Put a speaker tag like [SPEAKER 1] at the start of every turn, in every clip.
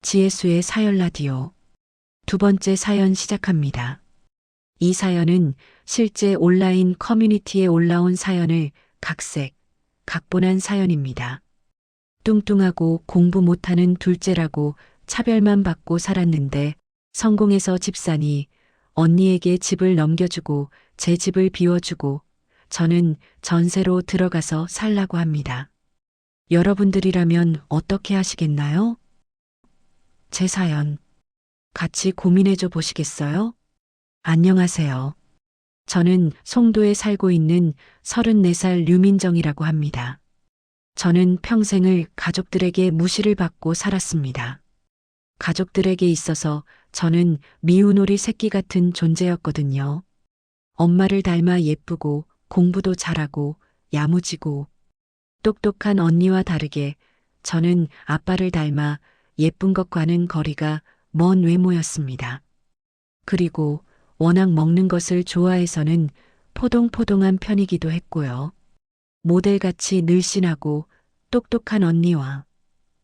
[SPEAKER 1] 지혜수의 사연 라디오 두 번째 사연 시작합니다. 이 사연은 실제 온라인 커뮤니티에 올라온 사연을 각색, 각본한 사연입니다. 뚱뚱하고 공부 못하는 둘째라고 차별만 받고 살았는데 성공해서 집 사니 언니에게 집을 넘겨주고 제 집을 비워주고 저는 전세로 들어가서 살라고 합니다. 여러분들이라면 어떻게 하시겠나요? 제 사연 같이 고민해줘 보시겠어요? 안녕하세요. 저는 송도에 살고 있는 34살 류민정이라고 합니다. 저는 평생을 가족들에게 무시를 받고 살았습니다. 가족들에게 있어서 저는 미운오리 새끼 같은 존재였거든요. 엄마를 닮아 예쁘고 공부도 잘하고 야무지고 똑똑한 언니와 다르게 저는 아빠를 닮아 예쁜 것과는 거리가 먼 외모였습니다. 그리고 워낙 먹는 것을 좋아해서는 포동포동한 편이기도 했고요. 모델같이 늘씬하고 똑똑한 언니와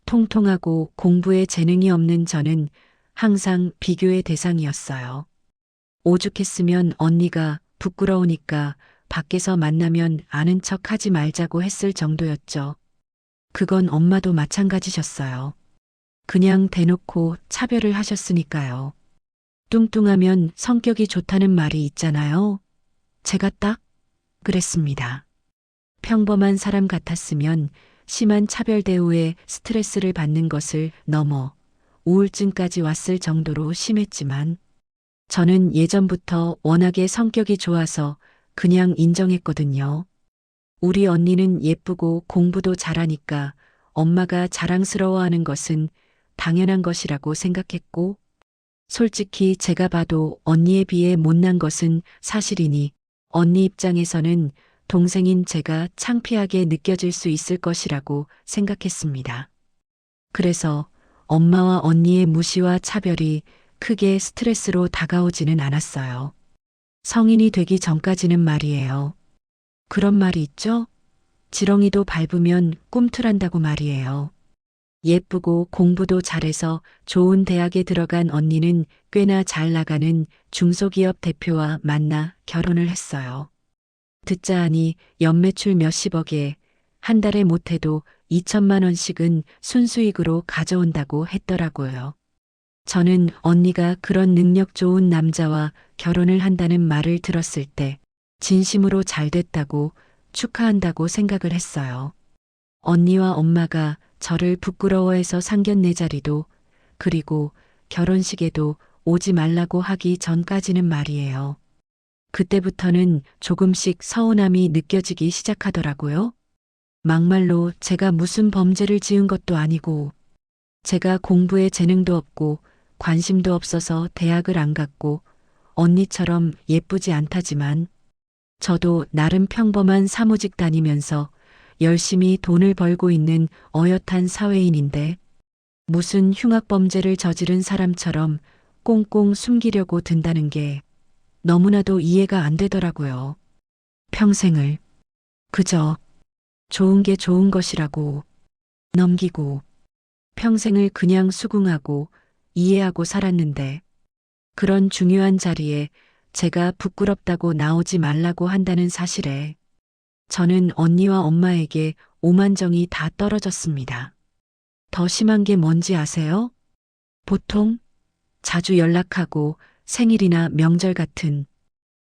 [SPEAKER 1] 통통하고 공부에 재능이 없는 저는 항상 비교의 대상이었어요. 오죽했으면 언니가 부끄러우니까 밖에서 만나면 아는 척 하지 말자고 했을 정도였죠. 그건 엄마도 마찬가지셨어요. 그냥 대놓고 차별을 하셨으니까요. 뚱뚱하면 성격이 좋다는 말이 있잖아요. 제가 딱 그랬습니다. 평범한 사람 같았으면 심한 차별 대우에 스트레스를 받는 것을 넘어 우울증까지 왔을 정도로 심했지만 저는 예전부터 워낙에 성격이 좋아서 그냥 인정했거든요. 우리 언니는 예쁘고 공부도 잘하니까 엄마가 자랑스러워하는 것은 당연한 것이라고 생각했고 솔직히 제가 봐도 언니에 비해 못난 것은 사실이니 언니 입장에서는 동생인 제가 창피하게 느껴질 수 있을 것이라고 생각했습니다. 그래서 엄마와 언니의 무시와 차별이 크게 스트레스로 다가오지는 않았어요. 성인이 되기 전까지는 말이에요. 그런 말이 있죠? 지렁이도 밟으면 꿈틀한다고 말이에요. 예쁘고 공부도 잘해서 좋은 대학에 들어간 언니는 꽤나 잘 나가는 중소기업 대표와 만나 결혼을 했어요. 듣자 하니 연매출 몇십억에 한 달에 못해도 2천만 원씩은 순수익으로 가져온다고 했더라고요. 저는 언니가 그런 능력 좋은 남자와 결혼을 한다는 말을 들었을 때 진심으로 잘 됐다고 축하한다고 생각을 했어요. 언니와 엄마가 저를 부끄러워해서 상견례 자리도 그리고 결혼식에도 오지 말라고 하기 전까지는 말이에요. 그때부터는 조금씩 서운함이 느껴지기 시작하더라고요. 막말로 제가 무슨 범죄를 지은 것도 아니고 제가 공부에 재능도 없고 관심도 없어서 대학을 안 갔고 언니처럼 예쁘지 않다지만 저도 나름 평범한 사무직 다니면서 열심히 돈을 벌고 있는 어엿한 사회인인데 무슨 흉악범죄를 저지른 사람처럼 꽁꽁 숨기려고 든다는 게 너무나도 이해가 안 되더라고요. 평생을 그저 좋은 게 좋은 것이라고 넘기고 평생을 그냥 수긍하고 이해하고 살았는데 그런 중요한 자리에 제가 부끄럽다고 나오지 말라고 한다는 사실에 저는 언니와 엄마에게 오만정이 다 떨어졌습니다. 더 심한 게 뭔지 아세요? 보통 자주 연락하고 생일이나 명절 같은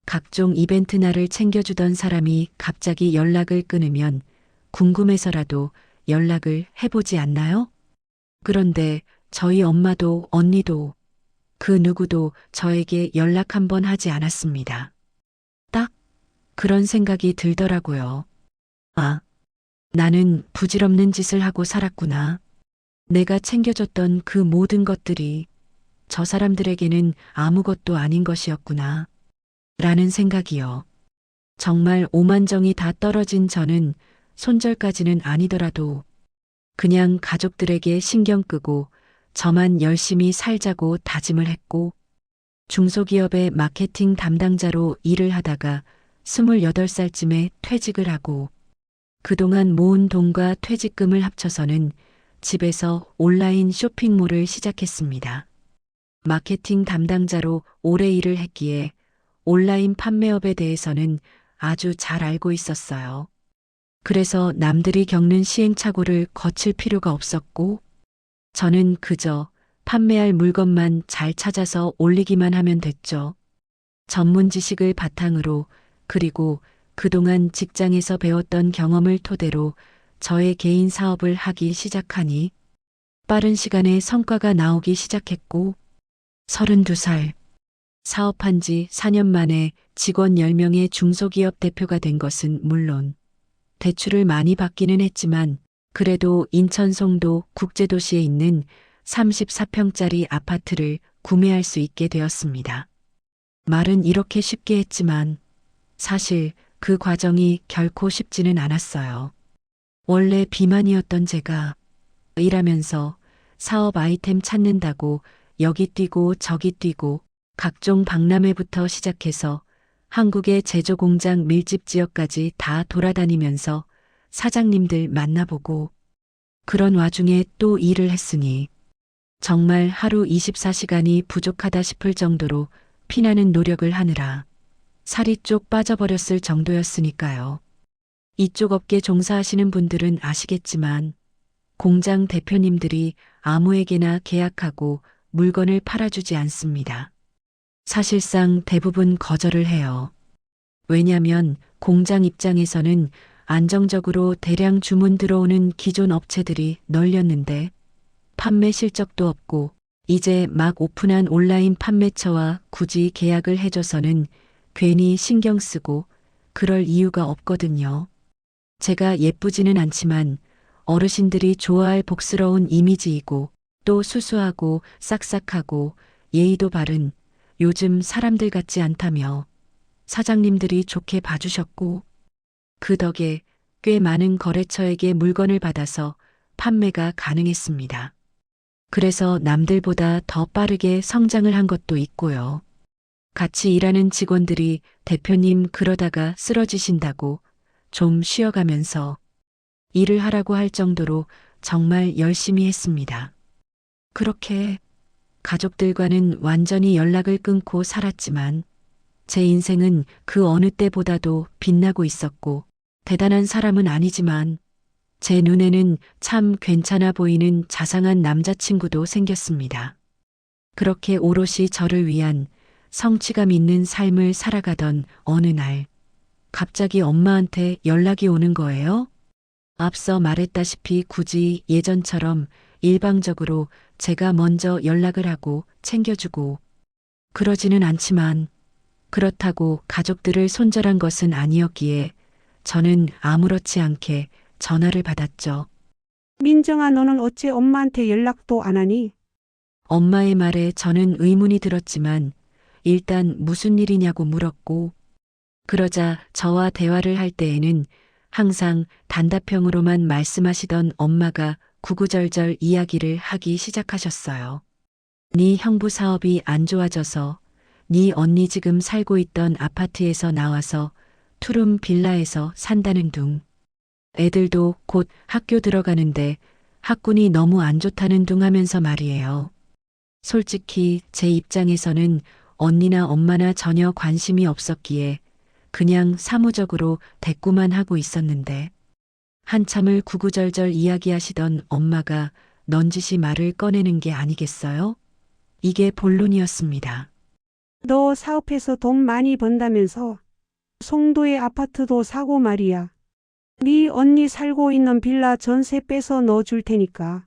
[SPEAKER 1] 각종 이벤트 날을 챙겨주던 사람이 갑자기 연락을 끊으면 궁금해서라도 연락을 해보지 않나요? 그런데 저희 엄마도 언니도 그 누구도 저에게 연락 한 번 하지 않았습니다. 딱 그런 생각이 들더라고요. 아, 나는 부질없는 짓을 하고 살았구나. 내가 챙겨줬던 그 모든 것들이 저 사람들에게는 아무것도 아닌 것이었구나. 라는 생각이요. 정말 오만정이 다 떨어진 저는 손절까지는 아니더라도 그냥 가족들에게 신경 끄고 저만 열심히 살자고 다짐을 했고 중소기업의 마케팅 담당자로 일을 하다가 28살쯤에 퇴직을 하고 그동안 모은 돈과 퇴직금을 합쳐서는 집에서 온라인 쇼핑몰을 시작했습니다. 마케팅 담당자로 오래 일을 했기에 온라인 판매업에 대해서는 아주 잘 알고 있었어요. 그래서 남들이 겪는 시행착오를 거칠 필요가 없었고, 저는 그저 판매할 물건만 잘 찾아서 올리기만 하면 됐죠. 전문 지식을 바탕으로, 그리고 그동안 직장에서 배웠던 경험을 토대로 저의 개인 사업을 하기 시작하니 빠른 시간에 성과가 나오기 시작했고, 32살, 사업한 지 4년 만에 직원 10명의 중소기업 대표가 된 것은 물론 대출을 많이 받기는 했지만 그래도 인천 송도 국제도시에 있는 34평짜리 아파트를 구매할 수 있게 되었습니다. 말은 이렇게 쉽게 했지만 사실 그 과정이 결코 쉽지는 않았어요. 원래 비만이었던 제가 일하면서 사업 아이템 찾는다고 여기 뛰고 저기 뛰고 각종 박람회부터 시작해서 한국의 제조공장 밀집 지역까지 다 돌아다니면서 사장님들 만나보고 그런 와중에 또 일을 했으니 정말 하루 24시간이 부족하다 싶을 정도로 피나는 노력을 하느라 살이 쪽 빠져버렸을 정도였으니까요. 이쪽 업계 종사하시는 분들은 아시겠지만 공장 대표님들이 아무에게나 계약하고 물건을 팔아주지 않습니다. 사실상 대부분 거절을 해요. 왜냐면 공장 입장에서는 안정적으로 대량 주문 들어오는 기존 업체들이 널렸는데 판매 실적도 없고 이제 막 오픈한 온라인 판매처와 굳이 계약을 해줘서는 괜히 신경 쓰고 그럴 이유가 없거든요. 제가 예쁘지는 않지만 어르신들이 좋아할 복스러운 이미지이고 또 수수하고 싹싹하고 예의도 바른 요즘 사람들 같지 않다며 사장님들이 좋게 봐주셨고 그 덕에 꽤 많은 거래처에게 물건을 받아서 판매가 가능했습니다. 그래서 남들보다 더 빠르게 성장을 한 것도 있고요. 같이 일하는 직원들이 대표님 그러다가 쓰러지신다고 좀 쉬어가면서 일을 하라고 할 정도로 정말 열심히 했습니다. 그렇게 가족들과는 완전히 연락을 끊고 살았지만 제 인생은 그 어느 때보다도 빛나고 있었고 대단한 사람은 아니지만 제 눈에는 참 괜찮아 보이는 자상한 남자친구도 생겼습니다. 그렇게 오롯이 저를 위한 성취감 있는 삶을 살아가던 어느 날 갑자기 엄마한테 연락이 오는 거예요. 앞서 말했다시피 굳이 예전처럼 일방적으로 제가 먼저 연락을 하고 챙겨주고 그러지는 않지만 그렇다고 가족들을 손절한 것은 아니었기에 저는 아무렇지 않게 전화를 받았죠.
[SPEAKER 2] 민정아, 너는 어째 엄마한테 연락도 안 하니?
[SPEAKER 1] 엄마의 말에 저는 의문이 들었지만 일단 무슨 일이냐고 물었고 그러자 저와 대화를 할 때에는 항상 단답형으로만 말씀하시던 엄마가 구구절절 이야기를 하기 시작하셨어요. 네 형부 사업이 안 좋아져서 네 언니 지금 살고 있던 아파트에서 나와서 투룸 빌라에서 산다는 둥. 애들도 곧 학교 들어가는데 학군이 너무 안 좋다는 둥 하면서 말이에요. 솔직히 제 입장에서는 언니나 엄마나 전혀 관심이 없었기에 그냥 사무적으로 대꾸만 하고 있었는데 한참을 구구절절 이야기하시던 엄마가 넌지시 말을 꺼내는 게 아니겠어요? 이게 본론이었습니다.
[SPEAKER 2] 너 사업해서 돈 많이 번다면서 송도의 아파트도 사고 말이야. 네 언니 살고 있는 빌라 전세 빼서 넣어줄 테니까.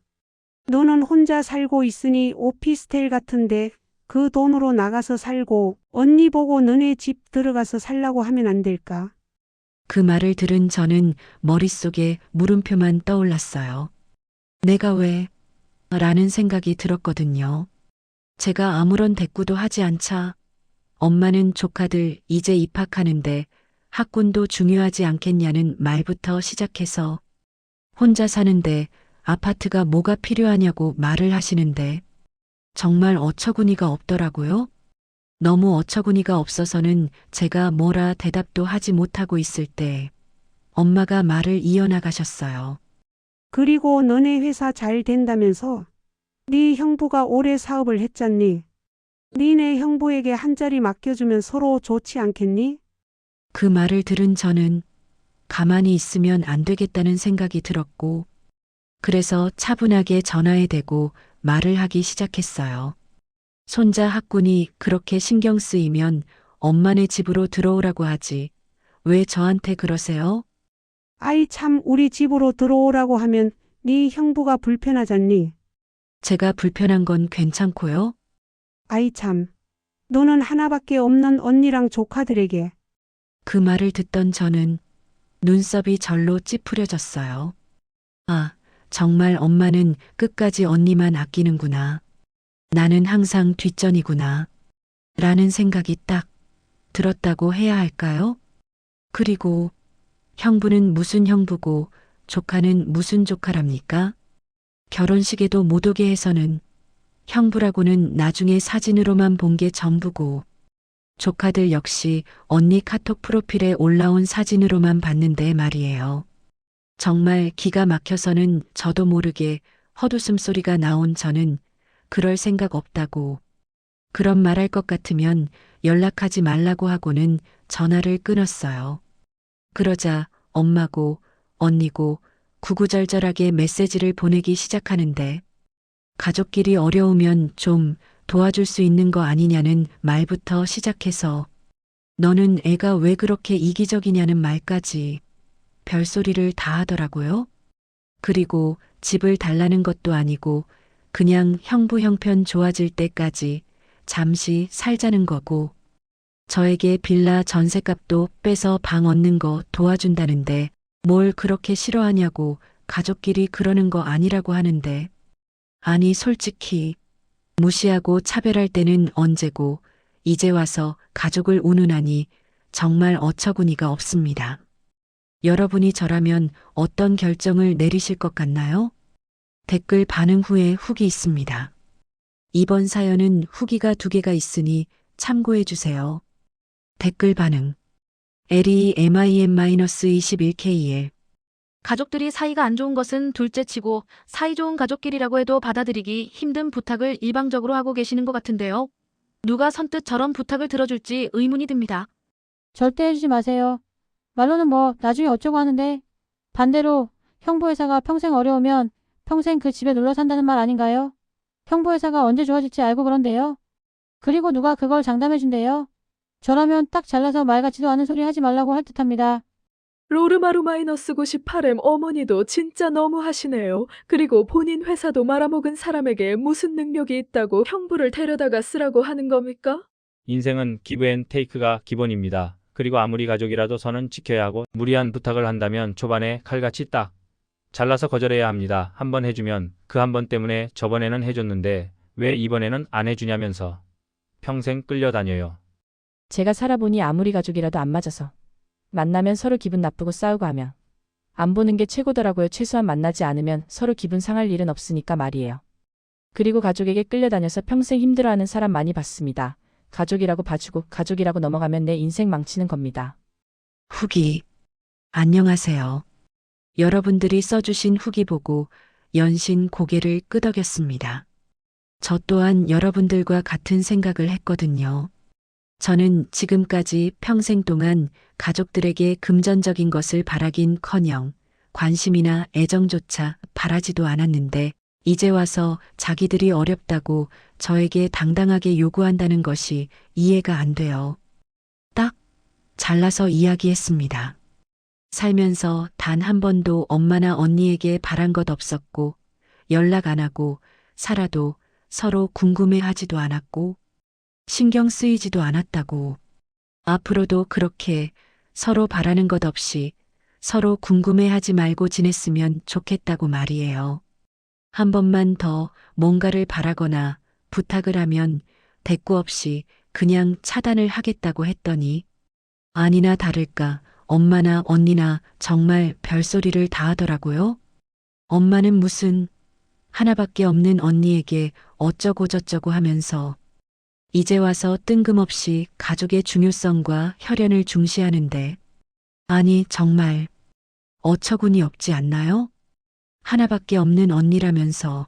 [SPEAKER 2] 너는 혼자 살고 있으니 오피스텔 같은데 그 돈으로 나가서 살고 언니 보고 너네 집 들어가서 살라고 하면 안 될까?
[SPEAKER 1] 그 말을 들은 저는 머릿속에 물음표만 떠올랐어요. 내가 왜? 라는 생각이 들었거든요. 제가 아무런 대꾸도 하지 않자 엄마는 조카들 이제 입학하는데 학군도 중요하지 않겠냐는 말부터 시작해서 혼자 사는데 아파트가 뭐가 필요하냐고 말을 하시는데 정말 어처구니가 없더라고요. 너무 어처구니가 없어서는 제가 뭐라 대답도 하지 못하고 있을 때 엄마가 말을 이어나가셨어요.
[SPEAKER 2] 그리고 너네 회사 잘 된다면서 네 형부가 오래 사업을 했잖니. 니네 형부에게 한 자리 맡겨주면 서로 좋지 않겠니?
[SPEAKER 1] 그 말을 들은 저는 가만히 있으면 안 되겠다는 생각이 들었고, 그래서 차분하게 전화에 대고 말을 하기 시작했어요. 손자 학군이 그렇게 신경 쓰이면 엄마네 집으로 들어오라고 하지. 왜 저한테 그러세요?
[SPEAKER 2] 아이 참 우리 집으로 들어오라고 하면 네 형부가 불편하잖니.
[SPEAKER 1] 제가 불편한 건 괜찮고요.
[SPEAKER 2] 아이 참. 너는 하나밖에 없는 언니랑 조카들에게.
[SPEAKER 1] 그 말을 듣던 저는 눈썹이 절로 찌푸려졌어요. 아, 정말 엄마는 끝까지 언니만 아끼는구나. 나는 항상 뒷전이구나. 라는 생각이 딱 들었다고 해야 할까요? 그리고 형부는 무슨 형부고 조카는 무슨 조카랍니까? 결혼식에도 못 오게 해서는 형부라고는 나중에 사진으로만 본 게 전부고 조카들 역시 언니 카톡 프로필에 올라온 사진으로만 봤는데 말이에요. 정말 기가 막혀서는 저도 모르게 헛웃음 소리가 나온 저는 그럴 생각 없다고, 그런 말할 것 같으면 연락하지 말라고 하고는 전화를 끊었어요. 그러자 엄마고 언니고 구구절절하게 메시지를 보내기 시작하는데 가족끼리 어려우면 좀 도와줄 수 있는 거 아니냐는 말부터 시작해서 너는 애가 왜 그렇게 이기적이냐는 말까지 별소리를 다 하더라고요. 그리고 집을 달라는 것도 아니고 그냥 형부 형편 좋아질 때까지 잠시 살자는 거고 저에게 빌라 전셋값도 빼서 방 얻는 거 도와준다는데 뭘 그렇게 싫어하냐고 가족끼리 그러는 거 아니라고 하는데 아니 솔직히 무시하고 차별할 때는 언제고 이제 와서 가족을 운운하니 정말 어처구니가 없습니다. 여러분이 저라면 어떤 결정을 내리실 것 같나요? 댓글 반응 후에 후기 있습니다. 이번 사연은 후기가 2개가 있으니 참고해 주세요. 댓글 반응. LEMIN-21KL
[SPEAKER 3] 가족들이 사이가 안 좋은 것은 둘째치고 사이좋은 가족끼리라고 해도 받아들이기 힘든 부탁을 일방적으로 하고 계시는 것 같은데요. 누가 선뜻 저런 부탁을 들어줄지 의문이 듭니다.
[SPEAKER 4] 절대 해주지 마세요. 말로는 뭐 나중에 어쩌고 하는데 반대로 형부 회사가 평생 어려우면 평생 그 집에 눌러 산다는 말 아닌가요? 형부 회사가 언제 좋아질지 알고 그런데요. 그리고 누가 그걸 장담해준대요. 저라면 딱 잘라서 말 같지도 않은 소리 하지 말라고 할 듯합니다.
[SPEAKER 5] 로르마루-98M 어머니도 진짜 너무 하시네요. 그리고 본인 회사도 말아먹은 사람에게 무슨 능력이 있다고 형부를 데려다가 쓰라고 하는 겁니까?
[SPEAKER 6] 인생은 기브 앤 테이크가 기본입니다. 그리고 아무리 가족이라도 선은 지켜야 하고 무리한 부탁을 한다면 초반에 칼같이 딱 잘라서 거절해야 합니다. 한 번 해주면 그 한 번 때문에 저번에는 해줬는데 왜 이번에는 안 해주냐면서 평생 끌려다녀요.
[SPEAKER 7] 제가 살아보니 아무리 가족이라도 안 맞아서 만나면 서로 기분 나쁘고 싸우고 하면 안 보는 게 최고더라고요. 최소한 만나지 않으면 서로 기분 상할 일은 없으니까 말이에요. 그리고 가족에게 끌려다녀서 평생 힘들어하는 사람 많이 봤습니다. 가족이라고 봐주고 가족이라고 넘어가면 내 인생 망치는 겁니다.
[SPEAKER 1] 후기. 안녕하세요. 여러분들이 써주신 후기 보고 연신 고개를 끄덕였습니다. 저 또한 여러분들과 같은 생각을 했거든요. 저는 지금까지 평생 동안 가족들에게 금전적인 것을 바라긴커녕 관심이나 애정조차 바라지도 않았는데 이제 와서 자기들이 어렵다고 저에게 당당하게 요구한다는 것이 이해가 안 돼요. 딱 잘라서 이야기했습니다. 살면서 단 한 번도 엄마나 언니에게 바란 것 없었고 연락 안 하고 살아도 서로 궁금해하지도 않았고 신경 쓰이지도 않았다고. 앞으로도 그렇게 서로 바라는 것 없이 서로 궁금해하지 말고 지냈으면 좋겠다고 말이에요. 한 번만 더 뭔가를 바라거나 부탁을 하면 대꾸 없이 그냥 차단을 하겠다고 했더니 아니나 다를까 엄마나 언니나 정말 별소리를 다 하더라고요. 엄마는 무슨 하나밖에 없는 언니에게 어쩌고 저쩌고 하면서 이제 와서 뜬금없이 가족의 중요성과 혈연을 중시하는데 아니 정말 어처구니 없지 않나요? 하나밖에 없는 언니라면서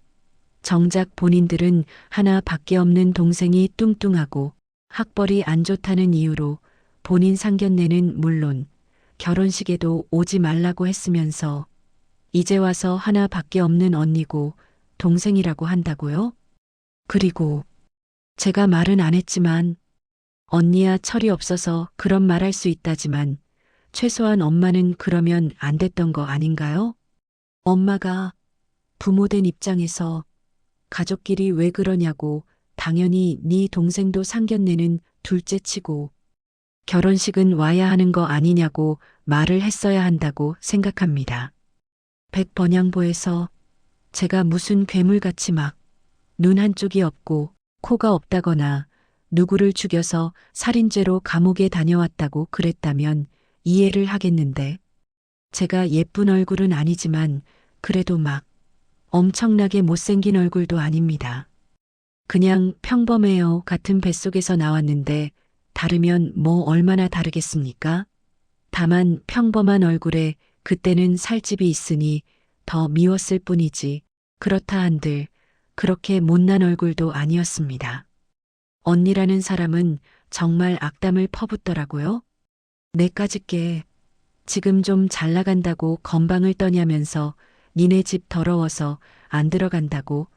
[SPEAKER 1] 정작 본인들은 하나밖에 없는 동생이 뚱뚱하고 학벌이 안 좋다는 이유로 본인 상견례는 물론 결혼식에도 오지 말라고 했으면서 이제 와서 하나밖에 없는 언니고 동생이라고 한다고요? 그리고 제가 말은 안 했지만 언니야 철이 없어서 그런 말 할 수 있다지만 최소한 엄마는 그러면 안 됐던 거 아닌가요? 엄마가 부모된 입장에서 가족끼리 왜 그러냐고 당연히 네 동생도 상견례는 둘째치고 결혼식은 와야 하는 거 아니냐고 말을 했어야 한다고 생각합니다. 백번양보에서 제가 무슨 괴물같이 막 눈 한쪽이 없고 코가 없다거나 누구를 죽여서 살인죄로 감옥에 다녀왔다고 그랬다면 이해를 하겠는데 제가 예쁜 얼굴은 아니지만 그래도 막 엄청나게 못생긴 얼굴도 아닙니다. 그냥 평범해요 같은 뱃속에서 나왔는데 다르면 뭐 얼마나 다르겠습니까? 다만 평범한 얼굴에 그때는 살집이 있으니 더 미웠을 뿐이지 그렇다 한들 그렇게 못난 얼굴도 아니었습니다. 언니라는 사람은 정말 악담을 퍼붓더라고요. 내까짓게 지금 좀 잘 나간다고 건방을 떠냐면서 니네 집 더러워서 안 들어간다고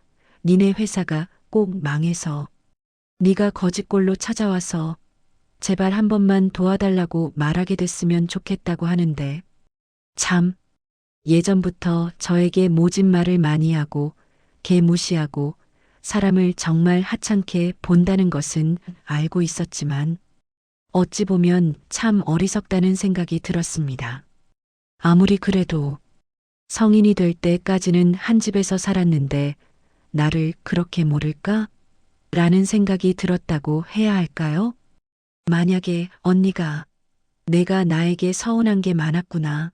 [SPEAKER 1] 니네 회사가 꼭 망해서 네가 거짓골로 찾아와서 제발 한 번만 도와달라고 말하게 됐으면 좋겠다고 하는데 참 예전부터 저에게 모진 말을 많이 하고 개 무시하고 사람을 정말 하찮게 본다는 것은 알고 있었지만 어찌 보면 참 어리석다는 생각이 들었습니다. 아무리 그래도 성인이 될 때까지는 한 집에서 살았는데 나를 그렇게 모를까? 라는 생각이 들었다고 해야 할까요? 만약에 언니가 내가 나에게 서운한 게 많았구나.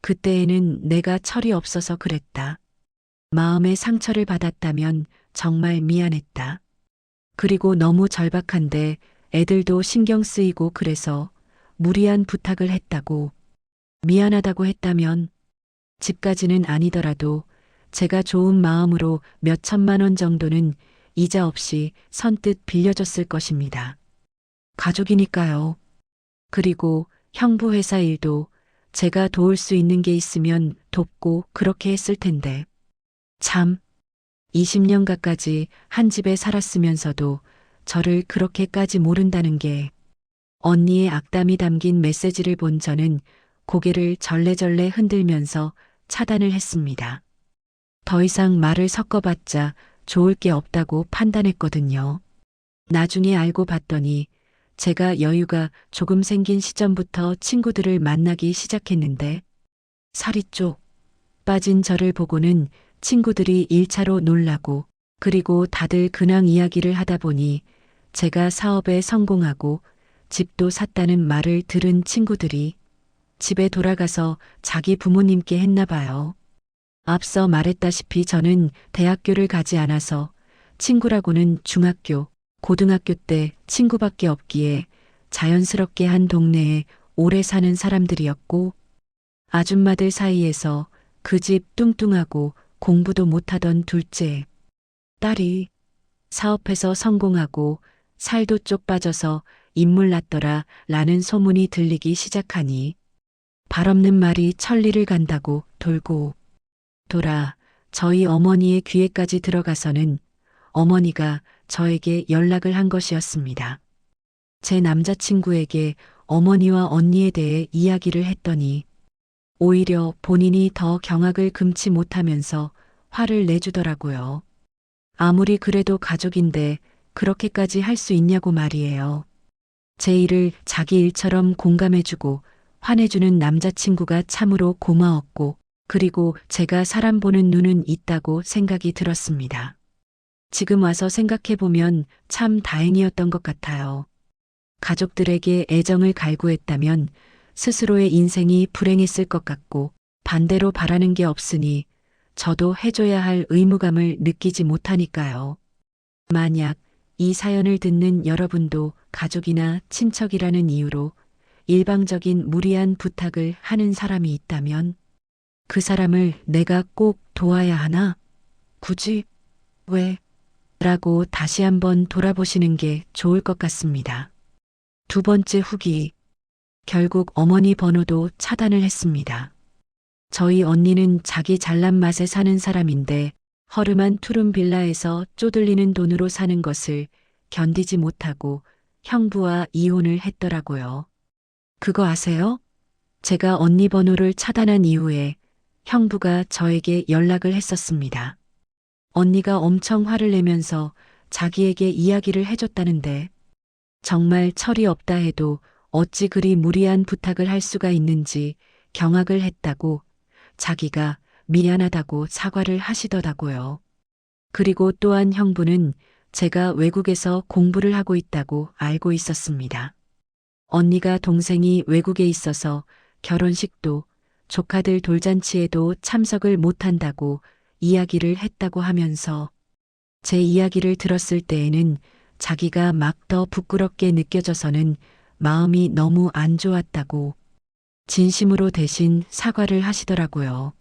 [SPEAKER 1] 그때에는 내가 철이 없어서 그랬다. 마음의 상처를 받았다면 정말 미안했다. 그리고 너무 절박한데 애들도 신경 쓰이고 그래서 무리한 부탁을 했다고 미안하다고 했다면 집까지는 아니더라도 제가 좋은 마음으로 몇 천만 원 정도는 이자 없이 선뜻 빌려줬을 것입니다. 가족이니까요. 그리고 형부 회사 일도 제가 도울 수 있는 게 있으면 돕고 그렇게 했을 텐데. 참, 20년 가까이 한 집에 살았으면서도 저를 그렇게까지 모른다는 게 언니의 악담이 담긴 메시지를 본 저는 고개를 절레절레 흔들면서 차단을 했습니다. 더 이상 말을 섞어봤자 좋을 게 없다고 판단했거든요. 나중에 알고 봤더니 제가 여유가 조금 생긴 시점부터 친구들을 만나기 시작했는데 살이 쪽 빠진 저를 보고는 친구들이 1차로 놀라고 그리고 다들 근황 이야기를 하다 보니 제가 사업에 성공하고 집도 샀다는 말을 들은 친구들이 집에 돌아가서 자기 부모님께 했나 봐요. 앞서 말했다시피 저는 대학교를 가지 않아서 친구라고는 중학교, 고등학교 때 친구밖에 없기에 자연스럽게 한 동네에 오래 사는 사람들이었고 아줌마들 사이에서 그 집 뚱뚱하고 공부도 못하던 둘째 딸이 사업해서 성공하고 살도 쪽 빠져서 인물 났더라 라는 소문이 들리기 시작하니 발 없는 말이 천리를 간다고 돌고 돌아 저희 어머니의 귀에까지 들어가서는 어머니가 저에게 연락을 한 것이었습니다. 제 남자친구에게 어머니와 언니에 대해 이야기를 했더니 오히려 본인이 더 경악을 금치 못하면서 화를 내주더라고요. 아무리 그래도 가족인데 그렇게까지 할 수 있냐고 말이에요. 제 일을 자기 일처럼 공감해주고 화내주는 남자친구가 참으로 고마웠고 그리고 제가 사람 보는 눈은 있다고 생각이 들었습니다. 지금 와서 생각해보면 참 다행이었던 것 같아요. 가족들에게 애정을 갈구했다면 스스로의 인생이 불행했을 것 같고 반대로 바라는 게 없으니 저도 해줘야 할 의무감을 느끼지 못하니까요. 만약 이 사연을 듣는 여러분도 가족이나 친척이라는 이유로 일방적인 무리한 부탁을 하는 사람이 있다면 그 사람을 내가 꼭 도와야 하나? 굳이? 왜? 라고 다시 한번 돌아보시는 게 좋을 것 같습니다. 두 번째 후기. 결국 어머니 번호도 차단을 했습니다. 저희 언니는 자기 잘난 맛에 사는 사람인데 허름한 투룸 빌라에서 쪼들리는 돈으로 사는 것을 견디지 못하고 형부와 이혼을 했더라고요. 그거 아세요? 제가 언니 번호를 차단한 이후에 형부가 저에게 연락을 했었습니다. 언니가 엄청 화를 내면서 자기에게 이야기를 해줬다는데 정말 철이 없다 해도 어찌 그리 무리한 부탁을 할 수가 있는지 경악을 했다고 자기가 미안하다고 사과를 하시더라고요. 그리고 또한 형부는 제가 외국에서 공부를 하고 있다고 알고 있었습니다. 언니가 동생이 외국에 있어서 결혼식도 조카들 돌잔치에도 참석을 못한다고 이야기를 했다고 하면서 제 이야기를 들었을 때에는 자기가 막 더 부끄럽게 느껴져서는 마음이 너무 안 좋았다고 진심으로 대신 사과를 하시더라고요.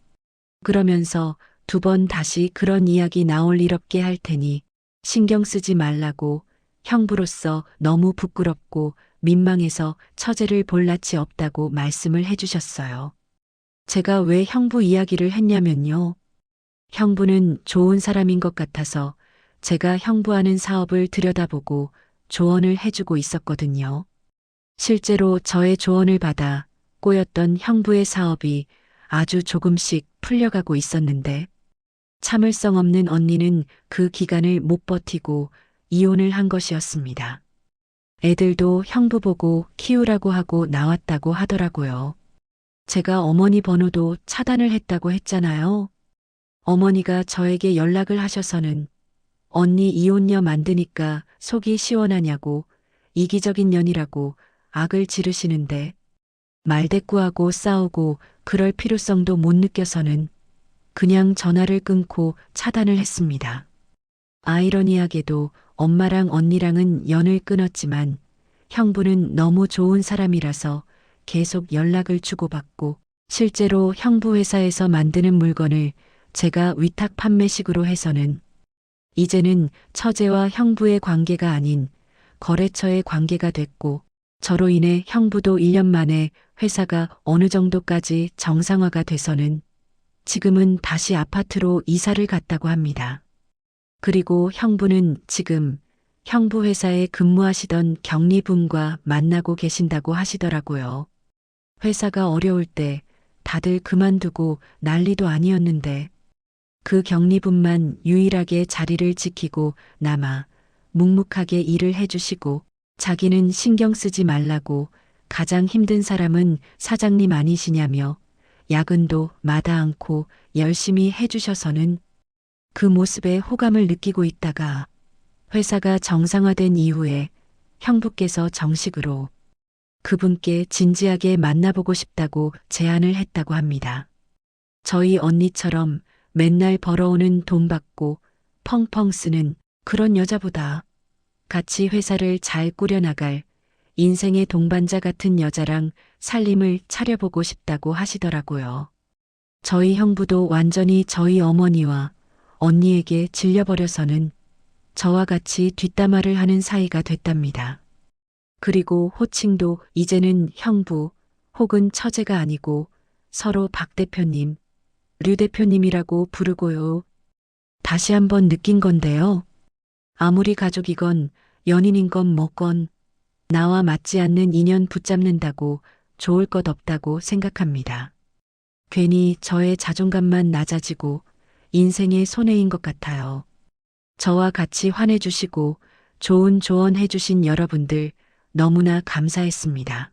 [SPEAKER 1] 그러면서 두 번 다시 그런 이야기 나올 일 없게 할 테니 신경 쓰지 말라고 형부로서 너무 부끄럽고 민망해서 처제를 볼 낯이 없다고 말씀을 해주셨어요. 제가 왜 형부 이야기를 했냐면요. 형부는 좋은 사람인 것 같아서 제가 형부하는 사업을 들여다보고 조언을 해주고 있었거든요. 실제로 저의 조언을 받아 꼬였던 형부의 사업이 아주 조금씩 풀려가고 있었는데 참을성 없는 언니는 그 기간을 못 버티고 이혼을 한 것이었습니다. 애들도 형부 보고 키우라고 하고 나왔다고 하더라고요. 제가 어머니 번호도 차단을 했다고 했잖아요. 어머니가 저에게 연락을 하셔서는 언니 이혼녀 만드니까 속이 시원하냐고 이기적인 년이라고 악을 지르시는데 말대꾸하고 싸우고 그럴 필요성도 못 느껴서는 그냥 전화를 끊고 차단을 했습니다. 아이러니하게도 엄마랑 언니랑은 연을 끊었지만 형부는 너무 좋은 사람이라서 계속 연락을 주고받고 실제로 형부 회사에서 만드는 물건을 제가 위탁 판매식으로 해서는 이제는 처제와 형부의 관계가 아닌 거래처의 관계가 됐고 저로 인해 형부도 1년 만에 회사가 어느 정도까지 정상화가 돼서는 지금은 다시 아파트로 이사를 갔다고 합니다. 그리고 형부는 지금 형부 회사에 근무하시던 경리분과 만나고 계신다고 하시더라고요. 회사가 어려울 때 다들 그만두고 난리도 아니었는데 그 경리분만 유일하게 자리를 지키고 남아 묵묵하게 일을 해주시고 자기는 신경 쓰지 말라고 가장 힘든 사람은 사장님 아니시냐며 야근도 마다 않고 열심히 해주셔서는 그 모습에 호감을 느끼고 있다가 회사가 정상화된 이후에 형부께서 정식으로 그분께 진지하게 만나보고 싶다고 제안을 했다고 합니다. 저희 언니처럼 맨날 벌어오는 돈 받고 펑펑 쓰는 그런 여자보다 같이 회사를 잘 꾸려나갈 인생의 동반자 같은 여자랑 살림을 차려보고 싶다고 하시더라고요. 저희 형부도 완전히 저희 어머니와 언니에게 질려버려서는 저와 같이 뒷담화를 하는 사이가 됐답니다. 그리고 호칭도 이제는 형부 혹은 처제가 아니고 서로 박 대표님, 류 대표님이라고 부르고요. 다시 한번 느낀 건데요. 아무리 가족이건 연인인 건 뭐건 나와 맞지 않는 인연 붙잡는다고 좋을 것 없다고 생각합니다. 괜히 저의 자존감만 낮아지고 인생의 손해인 것 같아요. 저와 같이 화내주시고 좋은 조언 해주신 여러분들 너무나 감사했습니다.